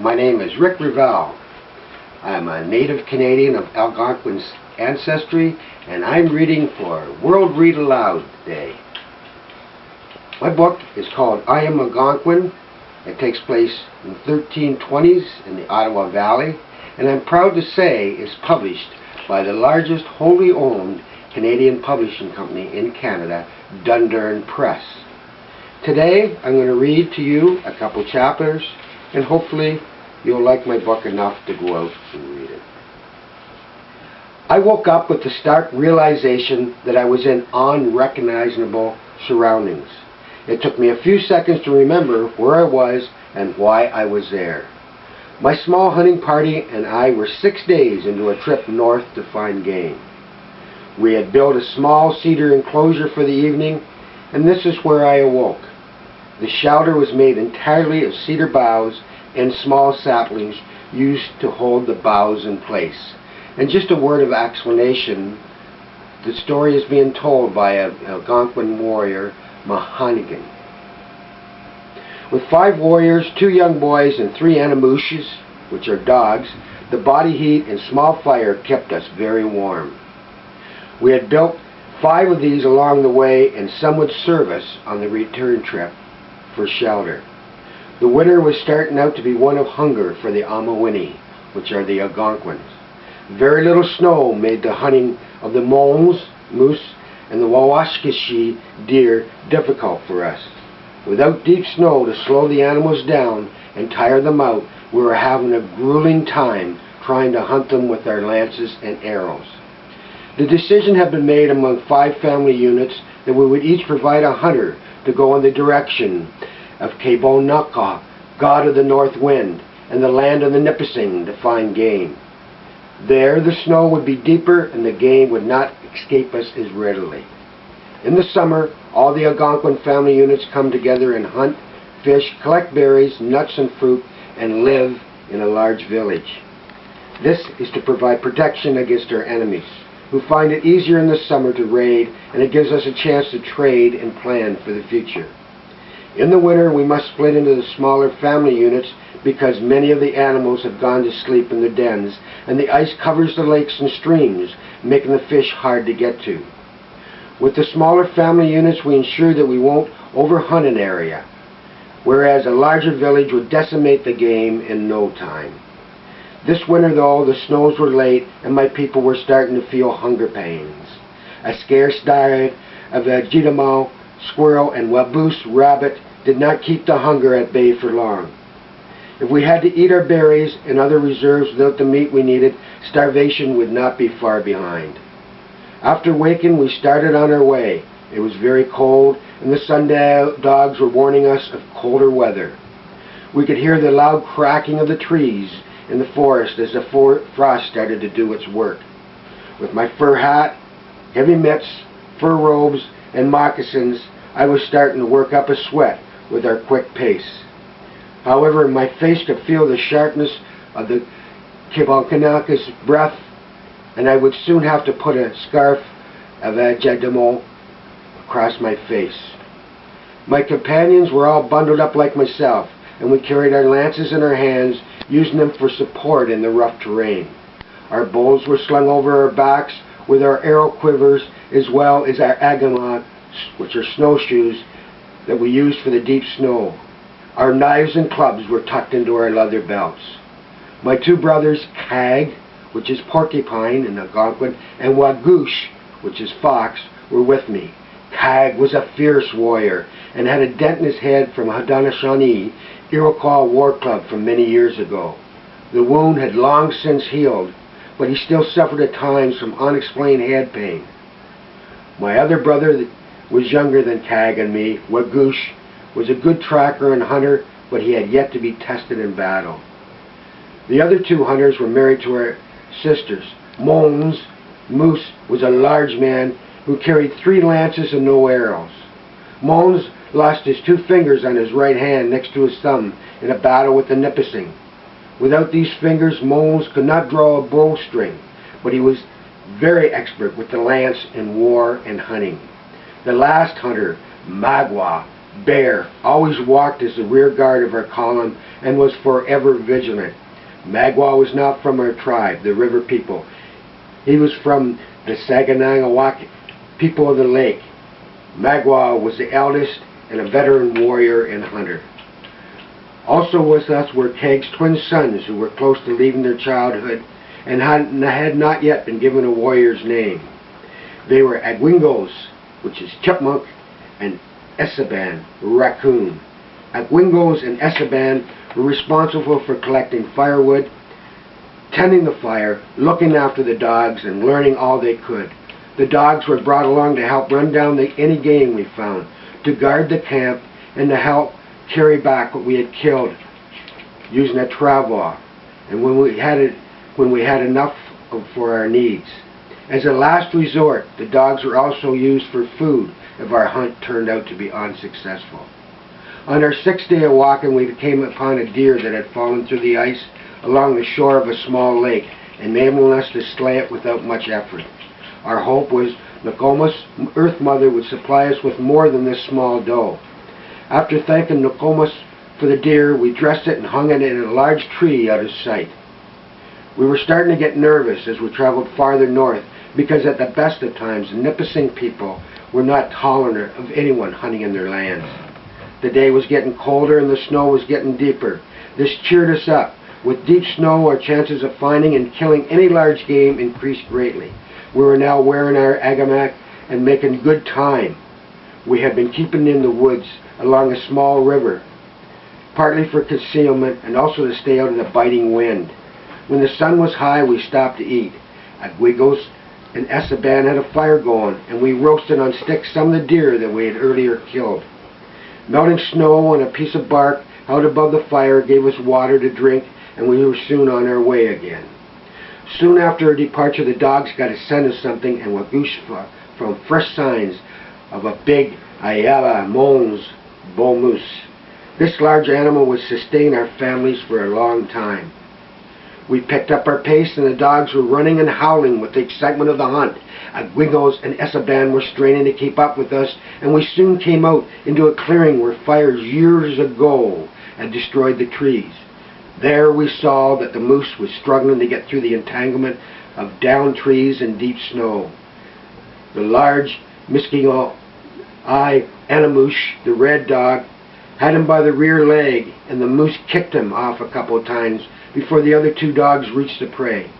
My name is Rick Revelle. I'm a native Canadian of Algonquin ancestry, and I'm reading for World Read Aloud Day. My book is called I Am Algonquin. It takes place in the 1320s in the Ottawa Valley, and I'm proud to say is published by the largest wholly owned Canadian publishing company in Canada, Dundurn Press. Today I'm going to read to you a couple chapters, and hopefully you'll like my book enough to go out and read it. I woke up with the stark realization that I was in unrecognizable surroundings. It took me a few seconds to remember where I was and why I was there. My small hunting party and I were 6 days into a trip north to find game. We had built a small cedar enclosure for the evening, and this is where I awoke. The shelter was made entirely of cedar boughs and small saplings used to hold the boughs in place. And just a word of explanation, the story is being told by a Algonquin warrior, Mahanigan. With 5 warriors, 2 young boys, and 3 animushes, which are dogs, the body heat and small fire kept us very warm. We had built 5 of these along the way, and some would serve us on the return trip for shelter. The winter was starting out to be one of hunger for the Amawini, which are the Algonquins. Very little snow made the hunting of the moles, moose, and the Wawashkishi deer difficult for us. Without deep snow to slow the animals down and tire them out, we were having a grueling time trying to hunt them with our lances and arrows. The decision had been made among 5 family units that we would each provide a hunter to go in the direction of Kabonaka, god of the north wind, and the land of the Nipissing to find game. There the snow would be deeper and the game would not escape us as readily. In the summer, all the Algonquin family units come together and hunt, fish, collect berries, nuts, and fruit, and live in a large village. This is to provide protection against our enemies, who find it easier in the summer to raid, and it gives us a chance to trade and plan for the future. In the winter, we must split into the smaller family units because many of the animals have gone to sleep in their dens, and the ice covers the lakes and streams, making the fish hard to get to. With the smaller family units, we ensure that we won't overhunt an area, whereas a larger village would decimate the game in no time. This winter, though, the snows were late and my people were starting to feel hunger pains. A scarce diet of vegetable, squirrel, and waboose rabbit did not keep the hunger at bay for long. If we had to eat our berries and other reserves without the meat we needed, starvation would not be far behind. After waking, we started on our way. It was very cold, and the sundogs were warning us of colder weather. We could hear the loud cracking of the trees in the forest as the frost started to do its work. With my fur hat, heavy mitts, fur robes, and moccasins, I was starting to work up a sweat with our quick pace. However, my face could feel the sharpness of the Kibonkanaka's breath, and I would soon have to put a scarf of Ajadamo across my face. My companions were all bundled up like myself, and we carried our lances in our hands, using them for support in the rough terrain. Our bows were slung over our backs with our arrow quivers, as well as our agamat, which are snowshoes that we used for the deep snow. Our knives and clubs were tucked into our leather belts. My 2 brothers, Kag, which is porcupine in Algonquin, and Wagoosh, which is fox, were with me. Kag was a fierce warrior and had a dent in his head from a Haudenosaunee Iroquois war club from many years ago. The wound had long since healed, but he still suffered at times from unexplained head pain. My other brother was younger than Kag and me. Wagoosh was a good tracker and hunter, but he had yet to be tested in battle. The other 2 hunters were married to our sisters. Moose was a large man who carried 3 lances and no arrows. Mones lost his 2 fingers on his right hand next to his thumb in a battle with the Nipissing. Without these fingers, Mones could not draw a bowstring, but he was very expert with the lance in war and hunting. The last hunter, Magua, Bear always walked as the rear guard of our column and was forever vigilant. Magua was not from our tribe, the river people. He was from the Saganangawak people of the lake. Magua was the eldest and a veteran warrior and hunter. Also with us were Keg's twin sons, who were close to leaving their childhood and had not yet been given a warrior's name. They were Agwingos, which is chipmunk, and Esteban, raccoon. Agwingos and Esteban were responsible for collecting firewood, tending the fire, looking after the dogs, and learning all they could. The dogs were brought along to help run down any game we found, to guard the camp, and to help carry back what we had killed using a travois, and when we had enough for our needs. As a last resort, the dogs were also used for food if our hunt turned out to be unsuccessful. On our 6th day of walking, we came upon a deer that had fallen through the ice along the shore of a small lake, enabling us to slay it without much effort. Our hope was Nokoma's Earth Mother would supply us with more than this small doe. After thanking Nokomis for the deer, we dressed it and hung it in a large tree out of sight. We were starting to get nervous as we traveled farther north, because at the best of times, the Nipissing people were not tolerant of anyone hunting in their lands. The day was getting colder and the snow was getting deeper. This cheered us up. With deep snow, our chances of finding and killing any large game increased greatly. We were now wearing our agamak and making good time. We had been keeping in the woods along a small river, partly for concealment and also to stay out of the biting wind. When the sun was high, we stopped to eat. Agwigos and Esteban had a fire going, and we roasted on sticks some of the deer that we had earlier killed. Melting snow on a piece of bark out above the fire gave us water to drink, and we were soon on our way again. Soon after our departure, the dogs got a scent of something, and Wagushfa from fresh signs of a big Ayala Mons Bomus. This large animal would sustain our families for a long time. We picked up our pace, and the dogs were running and howling with the excitement of the hunt. Agwigos and Esteban were straining to keep up with us, and we soon came out into a clearing where fires years ago had destroyed the trees. There we saw that the moose was struggling to get through the entanglement of downed trees and deep snow. The large Miskino Eye Anamush, the red dog, had him by the rear leg, and the moose kicked him off a couple of times before the other two dogs reached the prey.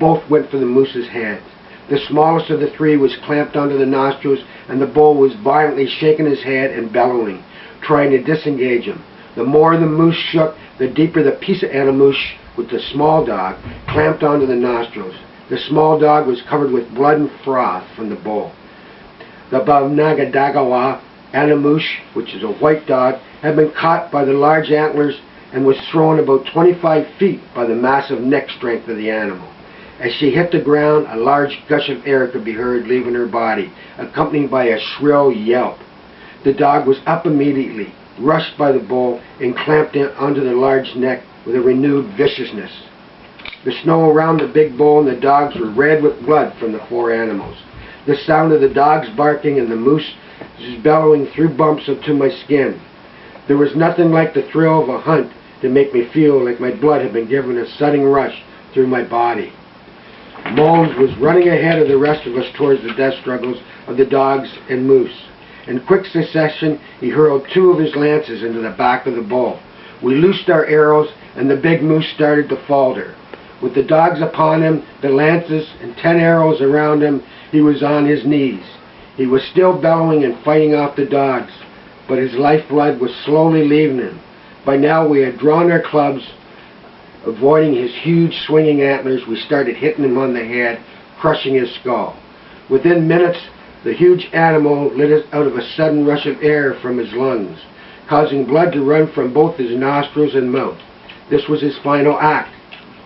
Both went for the moose's head. The smallest of the three was clamped onto the nostrils, and the bull was violently shaking his head and bellowing, trying to disengage him. The more the moose shook, the deeper the piece of Anamush with the small dog clamped onto the nostrils. The small dog was covered with blood and froth from the bull. The Bavnagadagawa Anamush, which is a white dog, had been caught by the large antlers and was thrown about 25 feet by the massive neck strength of the animal. As she hit the ground, a large gush of air could be heard leaving her body, accompanied by a shrill yelp. The dog was up immediately, rushed by the bull, and clamped in onto the large neck with a renewed viciousness. The snow around the big bull and the dogs were red with blood from the four animals. The sound of the dogs barking and the moose bellowing threw bumps into my skin. There was nothing like the thrill of a hunt to make me feel like my blood had been given a sudden rush through my body. Mons was running ahead of the rest of us towards the death struggles of the dogs and moose. In quick succession, he hurled two of his lances into the back of the bull. We loosed our arrows, and the big moose started to falter. With the dogs upon him, the lances, and 10 arrows around him, he was on his knees. He was still bellowing and fighting off the dogs, but his lifeblood was slowly leaving him. By now we had drawn our clubs. Avoiding his huge swinging antlers, we started hitting him on the head, crushing his skull. Within minutes, the huge animal let out of a sudden rush of air from his lungs, causing blood to run from both his nostrils and mouth. This was his final act.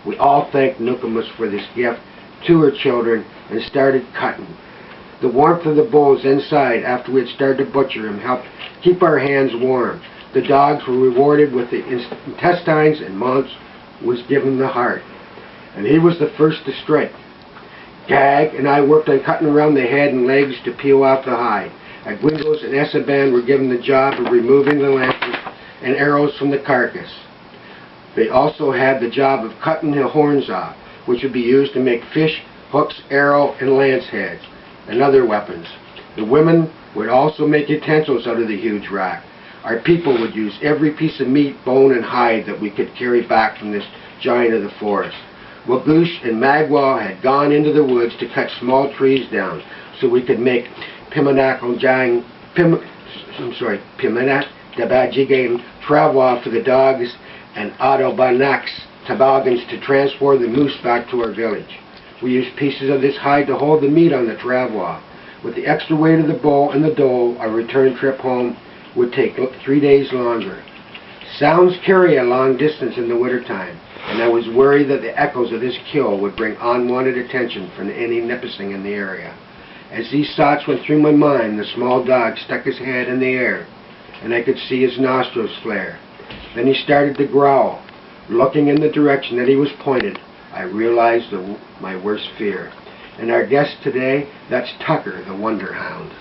We all thanked Nokomis for this gift to her children and started cutting. The warmth of the bulls inside after we had started to butcher him helped keep our hands warm. The dogs were rewarded with the intestines, and Mons was given the heart. And he was the first to strike. Gag and I worked on cutting around the head and legs to peel off the hide. at Gwingos and Esteban were given the job of removing the lances and arrows from the carcass. They also had the job of cutting the horns off, which would be used to make fish, hooks, arrow, and lance heads, and other weapons. The women would also make utensils out of the huge rock. Our people would use every piece of meat, bone, and hide that we could carry back from this giant of the forest. Wagush and Magua had gone into the woods to cut small trees down so we could make Pimanat Dabajigan travel for the dogs and Autobanaks toboggans to transport the moose back to our village. We used pieces of this hide to hold the meat on the travois. With the extra weight of the bull and the dole, our return trip home would take 3 days longer. Sounds carry a long distance in the wintertime, and I was worried that the echoes of this kill would bring unwanted attention from any nippusing in the area. As these thoughts went through my mind, the small dog stuck his head in the air, and I could see his nostrils flare. Then he started to growl. Looking in the direction that he was pointed, I realized my worst fear. And our guest today, that's Tucker, the Wonder Hound.